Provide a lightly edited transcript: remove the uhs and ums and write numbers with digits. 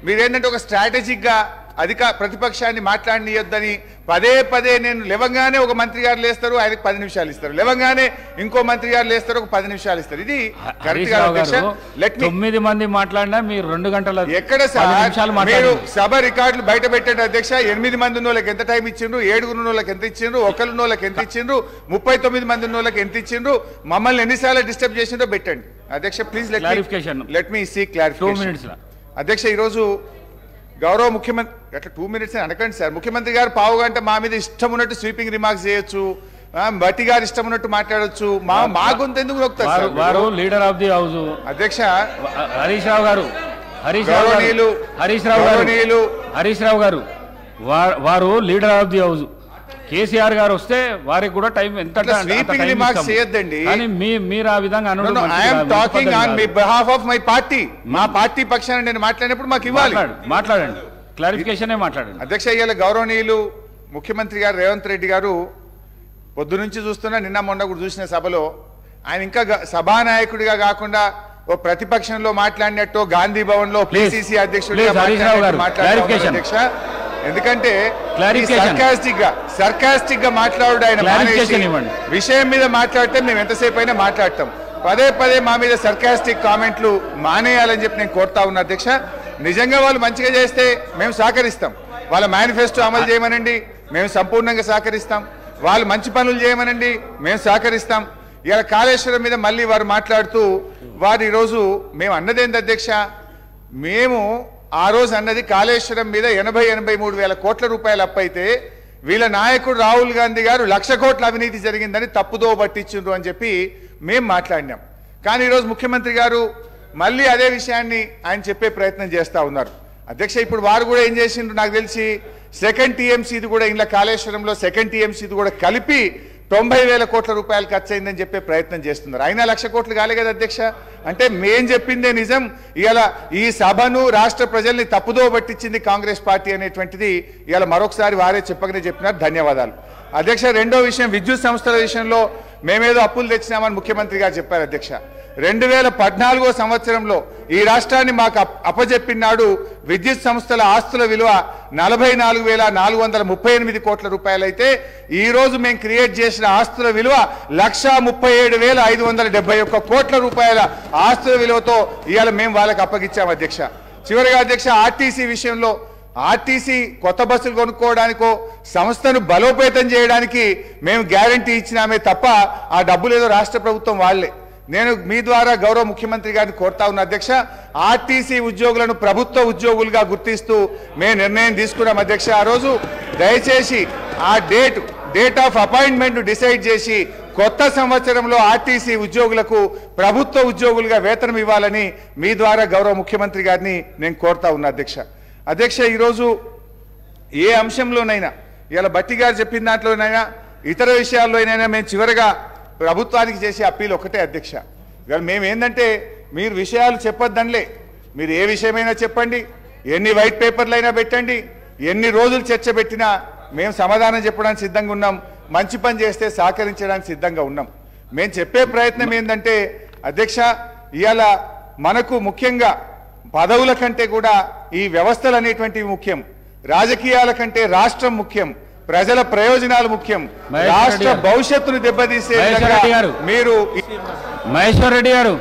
మీరేంటంటే ఒక స్ట్రాటజిక్గా ప్రతిపక్షాన్ని మాట్లాడనీయొద్దని పదే పదే నేను లేవగానే ఒక మంత్రి గారు లేస్తారు, ఆయనకు 10 నిమిషాలు ఇస్తారు, లేవగానే ఇంకో మంత్రి గారు లేస్తారు, ఒక 10 నిమిషాలు ఇస్తారు. ఇది కరెక్ట్ కాదు అధ్యక్ష. 9 మంది మాట్లాడినా మీరు 2 గంటల ఎక్కడ సార్ మీరు సభ రికార్డులు బయట పెట్టండి అధ్యక్ష. 8 మంది ఉన్న వాళ్ళకి ఎంత టైం ఇచ్చిండ్రు, 7 ఉన్న వాళ్ళకి ఎంత ఇచ్చిండ్రు, ఒకరు ఉన్న వాళ్ళకి ఎంత ఇచ్చిండ్రు, 39 మంది ఉన్న వాళ్ళకి ఎంత ఇచ్చిండ్రు, మమ్మల్ని ఎన్నిసార్లు డిస్టర్బ్ చేసిండ్రో పెట్టండి అధ్యక్ష. Please let me seek clarification. అధ్యక్ష ఈరోజు గౌరవ ముఖ్యమంత్రి అట్లా 2 మినిట్స్ అనకండి సార్. ముఖ్యమంత్రి గారు పావు గంట మా మీద ఇష్టం ఉన్నట్టు స్వీపింగ్ రిమార్క్స్ చేయొచ్చు, బట్టి గారు ఇష్టం ఉన్నట్టు మాట్లాడొచ్చు. మా గొంతు ఎందుకు నొక్కుతారు? వారు లీడర్ ఆఫ్ ది హౌస్ అధ్యక్ష. హరీష్ రావు గారు వారు leader of the house. KCR గారు వస్తే వారికి కూడా టైం ఎంత స్వీపింగ్ రిమార్క్స్ చేయొద్దండి. కానీ మీరు ఆ విధంగా talking on behalf of my party. మా పార్టీ పక్షాన నేను మాట్లాడినప్పుడు మాకు ఇవ్వాలి. మాట్లాడండి, క్లారిఫికేషన్ మాట్లాడండి అధ్యక్ష. ఇవాళ గౌరవనీయులు ముఖ్యమంత్రి గారు రేవంత్ రెడ్డి గారు పొద్దు నుంచి చూస్తున్నా, నిన్న మొన్న కూడా చూసిన సభలో ఆయన ఇంకా సభానాయకుడిగా కాకుండా ఓ ప్రతిపక్షంలో మాట్లాడినట్టు గాంధీ భవన్ లో పిసిసి అధ్యక్షుడిగా మాట్లాడారు అధ్యక్ష. ఎందుకంటే సర్కాస్టిక్ గా మాట్లాడు ఆయన విషయం మీద మాట్లాడితే మేము ఎంతసేపు అయినా మాట్లాడతాం. పదే పదే మా మీద సర్కాస్టిక్ కామెంట్లు మానేయాలని చెప్పి నేను కోరుతా ఉన్నా అధ్యక్ష. నిజంగా వాళ్ళు మంచిగా చేస్తే మేము సహకరిస్తాం. వాళ్ళ మేనిఫెస్టో అమలు చేయమనండి, మేము సంపూర్ణంగా సహకరిస్తాం. వాళ్ళు మంచి పనులు చేయమనండి, మేము సహకరిస్తాం. ఇలా కాళేశ్వరం మీద మళ్ళీ వారు మాట్లాడుతూ వారు ఈరోజు మేము అన్నదేంది అధ్యక్ష, మేము ఆ రోజు అన్నది కాళేశ్వరం మీద 83 వేల కోట్ల రూపాయలు అప్పైతే వీళ్ళ నాయకుడు రాహుల్ గాంధీ గారు 1,00,000 కోట్ల అవినీతి జరిగిందని తప్పుదో పట్టించిండ్రు అని చెప్పి మేము మాట్లాడినాం. కానీ ఈరోజు ముఖ్యమంత్రి గారు మళ్ళీ అదే విషయాన్ని ఆయన చెప్పే ప్రయత్నం చేస్తూ ఉన్నారు అధ్యక్ష. ఇప్పుడు వారు కూడా ఏం చేసిండ్రు నాకు తెలిసి సెకండ్ టీఎంసీది కూడా ఇలా కాళేశ్వరంలో సెకండ్ టీఎంసీది కూడా కలిపి 90 వేల కోట్ల రూపాయలు ఖర్చు అయిందని చెప్పే ప్రయత్నం చేస్తున్నారు. అయినా 1,00,000 కోట్లు కాలే కదా అధ్యక్ష. అంటే మేం చెప్పిందే నిజం. ఇలా ఈ సభను రాష్ట్ర ప్రజల్ని తప్పుదో పట్టించింది కాంగ్రెస్ పార్టీ అనేటువంటిది ఇలా మరొకసారి వారే చెప్పకనే చెప్పినారు. ధన్యవాదాలు అధ్యక్ష. రెండో విషయం, విద్యుత్ సంస్థల విషయంలో మేమేదో అప్పులు తెచ్చినామని ముఖ్యమంత్రి గారు చెప్పారు అధ్యక్ష. 2014 సంవత్సరంలో ఈ రాష్ట్రాన్ని మాకు అప్పజెప్పినాడు విద్యుత్ సంస్థల ఆస్తుల విలువ 44,438 కోట్ల రూపాయలైతే ఈ రోజు మేము క్రియేట్ చేసిన ఆస్తుల విలువ 1,37,571 కోట్ల రూపాయల ఆస్తుల విలువతో ఇవాళ మేము వాళ్ళకి అప్పగించాం అధ్యక్ష. చివరిగా అధ్యక్ష, ఆర్టీసీ విషయంలో ఆర్టీసీ కొత్త బస్సులు కొనుక్కోవడానికో సంస్థను బలోపేతం చేయడానికి మేము గ్యారంటీ ఇచ్చినామే తప్ప ఆ డబ్బులు ఏదో రాష్ట్ర ప్రభుత్వం వాళ్లే. నేను మీ ద్వారా గౌరవ ముఖ్యమంత్రి గారిని కోరుతా ఉన్నా అధ్యక్ష, ఆర్టీసీ ఉద్యోగులను ప్రభుత్వ ఉద్యోగులుగా గుర్తిస్తూ మేము నిర్ణయం తీసుకున్నాం అధ్యక్ష. ఆ రోజు దయచేసి ఆ డేట్ ఆఫ్ అపాయింట్మెంట్ డిసైడ్ చేసి కొత్త సంవత్సరంలో ఆర్టీసీ ఉద్యోగులకు ప్రభుత్వ ఉద్యోగులుగా వేతనం ఇవ్వాలని మీ ద్వారా గౌరవ ముఖ్యమంత్రి గారిని నేను కోరుతా ఉన్నా అధ్యక్ష. అధ్యక్ష, ఈరోజు ఏ అంశంలోనైనా ఇలా బట్టి గారు చెప్పిన దాంట్లోనైనా ఇతర విషయాల్లోనైనా మేము చివరిగా ప్రభుత్వానికి చేసే అప్పీల్ ఒకటే అధ్యక్ష. ఇవాళ మేము ఏంటంటే మీరు విషయాలు చెప్పొద్దనిలే, మీరు ఏ విషయమైనా చెప్పండి, ఎన్ని వైట్ పేపర్లు అయినా పెట్టండి, ఎన్ని రోజులు చర్చ పెట్టినా మేము సమాధానం చెప్పడానికి సిద్ధంగా ఉన్నాం. మంచి పని చేస్తే సహకరించడానికి సిద్ధంగా ఉన్నాం. మేము చెప్పే ప్రయత్నం ఏంటంటే అధ్యక్ష, ఇవాళ మనకు ముఖ్యంగా పదవుల కంటే కూడా ఈ వ్యవస్థలు అనేటువంటివి ముఖ్యం. రాజకీయాల కంటే రాష్ట్రం ముఖ్యం, ప్రజల ప్రయోజనాలు ముఖ్యం. రాష్ట్ర భవిష్యత్తును దెబ్బతీసే మీరు మహేశ్వర్ రెడ్డి గారు